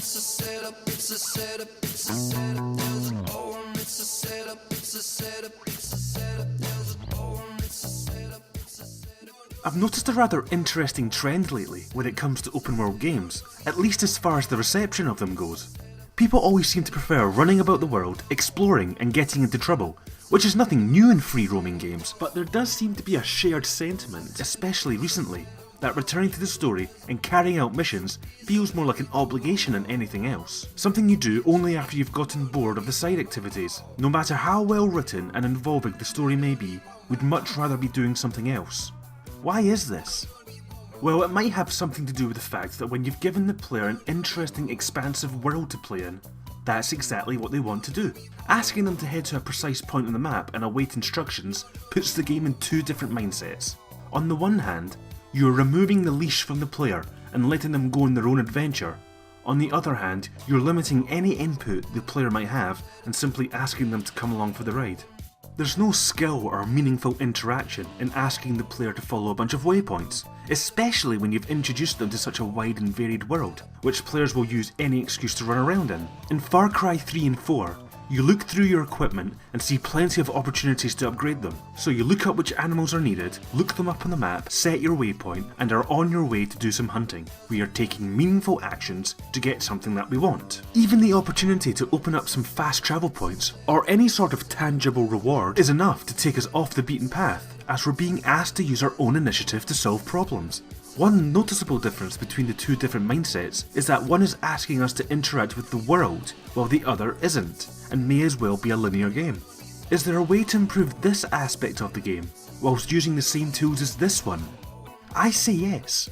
it's a setup, it's a setup, it's a setup. There's a poem, it's a setup, it's a setup, it's a setup. There's a poem, it's a setup, it's a setup. I've noticed a rather interesting trend lately when it comes to open world games, at least as far as the reception of them goes. People always seem to prefer running about the world, exploring and getting into trouble, which is nothing new in free roaming games, but there does seem to be a shared sentiment, especially recently, that returning to the story and carrying out missions feels more like an obligation than anything else. Something you do only after you've gotten bored of the side activities. No matter how well written and involving the story may be, we'd much rather be doing something else. Why is this? Well, it might have something to do with the fact that when you've given the player an interesting, expansive world to play in, that's exactly what they want to do. Asking them to head to a precise point on the map and await instructions puts the game in two different mindsets. On the one hand, you are removing the leash from the player and letting them go on their own adventure. On the other hand, you're limiting any input the player might have and simply asking them to come along for the ride. There's no skill or meaningful interaction in asking the player to follow a bunch of waypoints, especially when you've introduced them to such a wide and varied world, which players will use any excuse to run around in. In Far Cry 3 and 4, you look through your equipment and see plenty of opportunities to upgrade them. So you look up which animals are needed, look them up on the map, set your waypoint, and are on your way to do some hunting. We are taking meaningful actions to get something that we want. Even the opportunity to open up some fast travel points, or any sort of tangible reward, is enough to take us off the beaten path, as we're being asked to use our own initiative to solve problems. One noticeable difference between the two different mindsets is that one is asking us to interact with the world, while the other isn't, and may as well be a linear game. Is there a way to improve this aspect of the game, whilst using the same tools as this one? I say yes.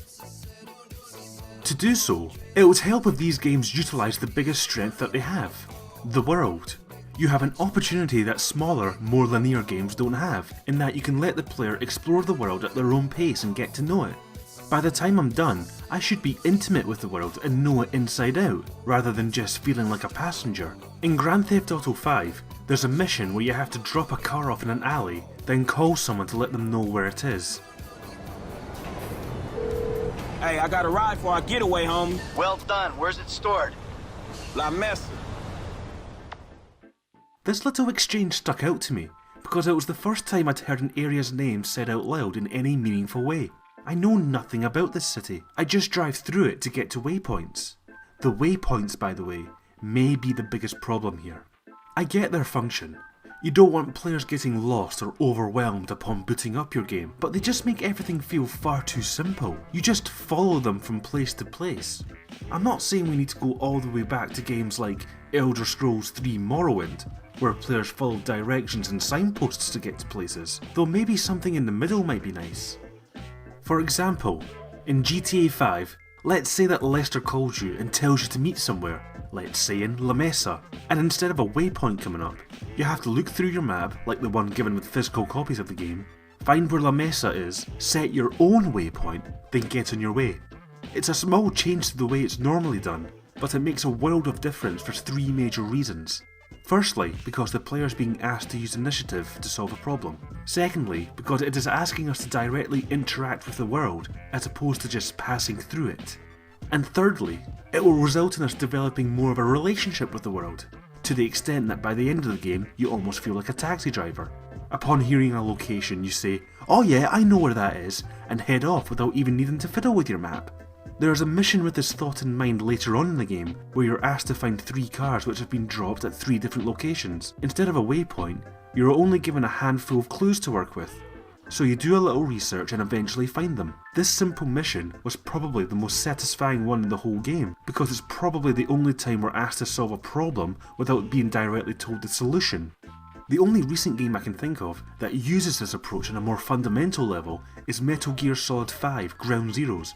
To do so, it would help if these games utilise the biggest strength that they have, the world. You have an opportunity that smaller, more linear games don't have, in that you can let the player explore the world at their own pace and get to know it. By the time I'm done, I should be intimate with the world and know it inside out, rather than just feeling like a passenger. In Grand Theft Auto 5, there's a mission where you have to drop a car off in an alley, then call someone to let them know where it is. Hey, I got a ride for our getaway, homie. Well done. Where's it stored? La Mesa. This little exchange stuck out to me, because it was the first time I'd heard an area's name said out loud in any meaningful way. I know nothing about this city, I just drive through it to get to waypoints. The waypoints, by the way, may be the biggest problem here. I get their function. You don't want players getting lost or overwhelmed upon booting up your game, but they just make everything feel far too simple. You just follow them from place to place. I'm not saying we need to go all the way back to games like Elder Scrolls 3 Morrowind, where players follow directions and signposts to get to places, though maybe something in the middle might be nice. For example, in GTA 5, let's say that Lester calls you and tells you to meet somewhere, let's say in La Mesa, and instead of a waypoint coming up, you have to look through your map, like the one given with physical copies of the game, find where La Mesa is, set your own waypoint, then get on your way. It's a small change to the way it's normally done, but it makes a world of difference for three major reasons. Firstly, because the player is being asked to use initiative to solve a problem. Secondly, because it is asking us to directly interact with the world, as opposed to just passing through it. And thirdly, it will result in us developing more of a relationship with the world, to the extent that by the end of the game you almost feel like a taxi driver. Upon hearing a location you say, "Oh yeah, I know where that is," and head off without even needing to fiddle with your map. There is a mission with this thought in mind later on in the game, where you're asked to find 3 cars which have been dropped at 3 different locations. Instead of a waypoint, you're only given a handful of clues to work with. So you do a little research and eventually find them. This simple mission was probably the most satisfying one in the whole game, because it's probably the only time we're asked to solve a problem without being directly told the solution. The only recent game I can think of that uses this approach on a more fundamental level is Metal Gear Solid 5 Ground Zeroes,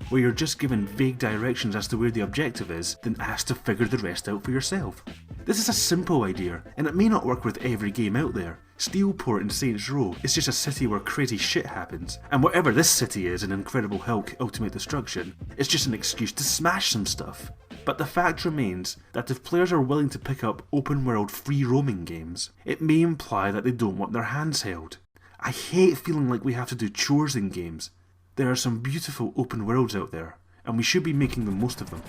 where you're just given vague directions as to where the objective is, then asked to figure the rest out for yourself. This is a simple idea, and it may not work with every game out there. Steelport and Saints Row is just a city where crazy shit happens, and whatever this city is in Incredible Hulk Ultimate Destruction, it's just an excuse to smash some stuff. But the fact remains that if players are willing to pick up open world free roaming games, it may imply that they don't want their hands held. I hate feeling like we have to do chores in games. There are some beautiful open worlds out there, and we should be making the most of them.